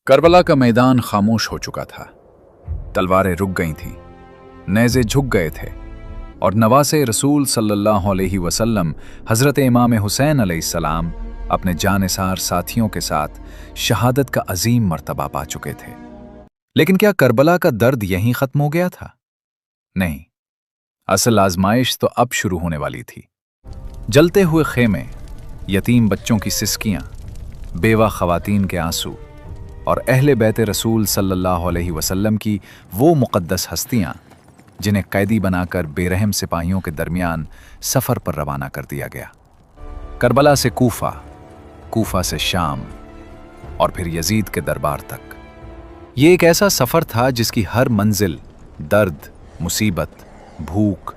کربلا کا میدان خاموش ہو چکا تھا۔ تلواریں رک گئی تھیں، نیزے جھک گئے تھے، اور نواسے رسول صلی اللہ علیہ وسلم حضرت امام حسین علیہ السلام اپنے جانثار ساتھیوں کے ساتھ شہادت کا عظیم مرتبہ پا چکے تھے۔ لیکن کیا کربلا کا درد یہیں ختم ہو گیا تھا؟ نہیں، اصل آزمائش تو اب شروع ہونے والی تھی۔ جلتے ہوئے خیمے، یتیم بچوں کی سسکیاں، بیوہ خواتین کے آنسو، اور اہل بیت رسول صلی اللہ علیہ وسلم کی وہ مقدس ہستیاں جنہیں قیدی بنا کر بے رحم سپاہیوں کے درمیان سفر پر روانہ کر دیا گیا۔ کربلا سے کوفہ، کوفہ سے شام، اور پھر یزید کے دربار تک۔ یہ ایک ایسا سفر تھا جس کی ہر منزل درد، مصیبت، بھوک،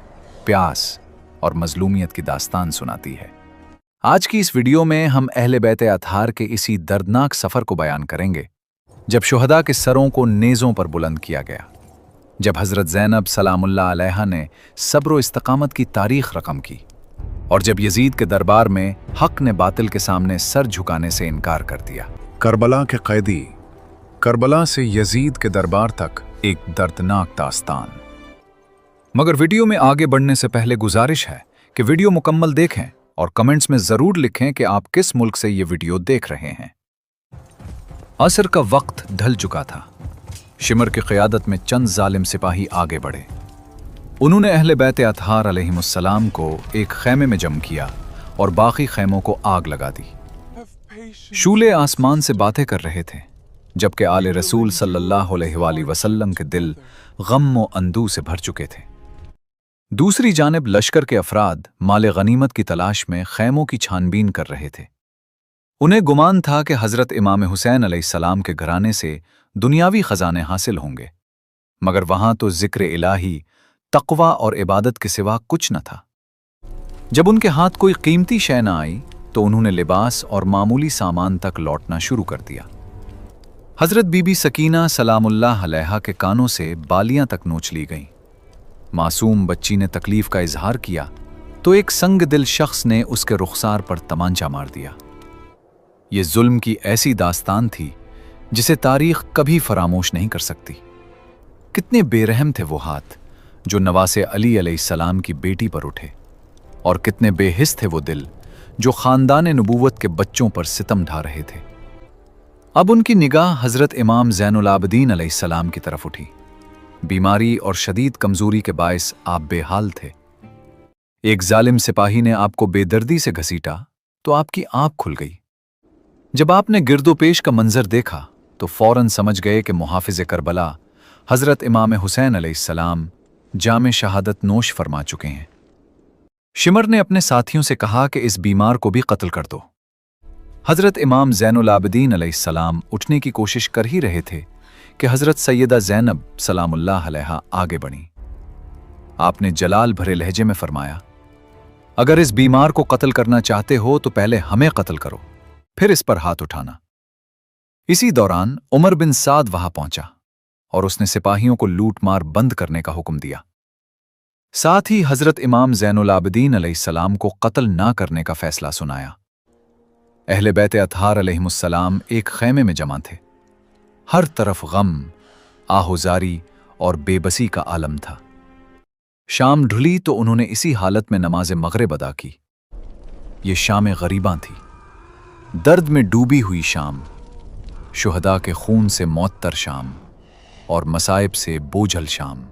پیاس اور مظلومیت کی داستان سناتی ہے۔ آج کی اس ویڈیو میں ہم اہل بیت اطہار کے اسی دردناک سفر کو بیان کریں گے، جب شہداء کے سروں کو نیزوں پر بلند کیا گیا، جب حضرت زینب سلام اللہ علیہا نے صبر و استقامت کی تاریخ رقم کی، اور جب یزید کے دربار میں حق نے باطل کے سامنے سر جھکانے سے انکار کر دیا۔ کربلا کے قیدی، کربلا سے یزید کے دربار تک ایک دردناک داستان۔ مگر ویڈیو میں آگے بڑھنے سے پہلے گزارش ہے کہ ویڈیو مکمل دیکھیں اور کمنٹس میں ضرور لکھیں کہ آپ کس ملک سے یہ ویڈیو دیکھ رہے ہیں۔ عصر کا وقت ڈھل چکا تھا۔ شمر کی قیادت میں چند ظالم سپاہی آگے بڑھے۔ انہوں نے اہل بیت اطہار علیہم السلام کو ایک خیمے میں جمع کیا اور باقی خیموں کو آگ لگا دی۔ شعلے آسمان سے باتیں کر رہے تھے، جبکہ آل رسول صلی اللہ علیہ وآلہ وسلم کے دل غم و اندوہ سے بھر چکے تھے۔ دوسری جانب لشکر کے افراد مال غنیمت کی تلاش میں خیموں کی چھان بین کر رہے تھے۔ انہیں گمان تھا کہ حضرت امام حسین علیہ السلام کے گھرانے سے دنیاوی خزانے حاصل ہوں گے، مگر وہاں تو ذکر الہی، تقوی اور عبادت کے سوا کچھ نہ تھا۔ جب ان کے ہاتھ کوئی قیمتی شے نہ آئی تو انہوں نے لباس اور معمولی سامان تک لوٹنا شروع کر دیا۔ حضرت بی بی سکینہ سلام اللہ علیہا کے کانوں سے بالیاں تک نوچ لی گئیں۔ معصوم بچی نے تکلیف کا اظہار کیا تو ایک سنگ دل شخص نے اس کے رخسار پر تمانچہ مار دیا۔ یہ ظلم کی ایسی داستان تھی جسے تاریخ کبھی فراموش نہیں کر سکتی۔ کتنے بے رحم تھے وہ ہاتھ جو نواسے علی علیہ السلام کی بیٹی پر اٹھے، اور کتنے بے حس تھے وہ دل جو خاندان نبوت کے بچوں پر ستم ڈھا رہے تھے۔ اب ان کی نگاہ حضرت امام زین العابدین علیہ السلام کی طرف اٹھی۔ بیماری اور شدید کمزوری کے باعث آپ بے حال تھے۔ ایک ظالم سپاہی نے آپ کو بے دردی سے گھسیٹا تو آپ کی آنکھ کھل گئی۔ جب آپ نے گرد و پیش کا منظر دیکھا تو فوراً سمجھ گئے کہ محافظ کربلا حضرت امام حسین علیہ السلام جام شہادت نوش فرما چکے ہیں۔ شمر نے اپنے ساتھیوں سے کہا کہ اس بیمار کو بھی قتل کر دو۔ حضرت امام زین العابدین علیہ السلام اٹھنے کی کوشش کر ہی رہے تھے کہ حضرت سیدہ زینب سلام اللہ علیہا آگے بڑھیں۔ آپ نے جلال بھرے لہجے میں فرمایا، اگر اس بیمار کو قتل کرنا چاہتے ہو تو پہلے ہمیں قتل کرو، پھر اس پر ہاتھ اٹھانا۔ اسی دوران عمر بن سعد وہاں پہنچا اور اس نے سپاہیوں کو لوٹ مار بند کرنے کا حکم دیا۔ ساتھ ہی حضرت امام زین العابدین علیہ السلام کو قتل نہ کرنے کا فیصلہ سنایا۔ اہل بیت اطہار علیہم السلام ایک خیمے میں جمع تھے۔ ہر طرف غم، آہوزاری اور بے بسی کا عالم تھا۔ شام ڈھلی تو انہوں نے اسی حالت میں نماز مغرب ادا کی۔ یہ شام غریباں تھی، درد میں ڈوبی ہوئی شام، شہداء کے خون سے معطر شام، اور مصائب سے بوجھل شام۔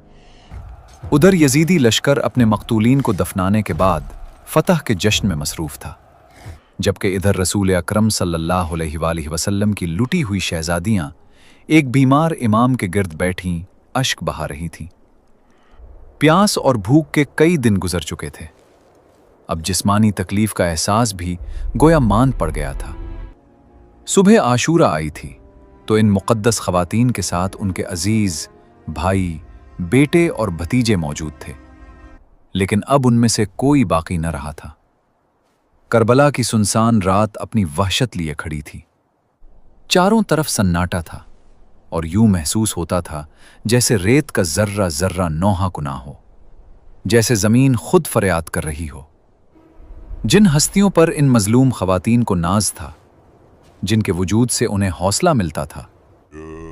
ادھر یزیدی لشکر اپنے مقتولین کو دفنانے کے بعد فتح کے جشن میں مصروف تھا، جبکہ ادھر رسول اکرم صلی اللہ علیہ وآلہ وسلم کی لٹی ہوئی شہزادیاں ایک بیمار امام کے گرد بیٹھیں اشک بہا رہی تھیں۔ پیاس اور بھوک کے کئی دن گزر چکے تھے۔ اب جسمانی تکلیف کا احساس بھی گویا مان پڑ گیا تھا۔ صبح عاشورہ آئی تھی تو ان مقدس خواتین کے ساتھ ان کے عزیز بھائی، بیٹے اور بھتیجے موجود تھے، لیکن اب ان میں سے کوئی باقی نہ رہا تھا۔ کربلا کی سنسان رات اپنی وحشت لیے کھڑی تھی۔ چاروں طرف سناٹا تھا، اور یوں محسوس ہوتا تھا جیسے ریت کا ذرہ ذرہ نوحہ کنا ہو، جیسے زمین خود فریاد کر رہی ہو۔ جن ہستیوں پر ان مظلوم خواتین کو ناز تھا، جن کے وجود سے انہیں حوصلہ ملتا تھا،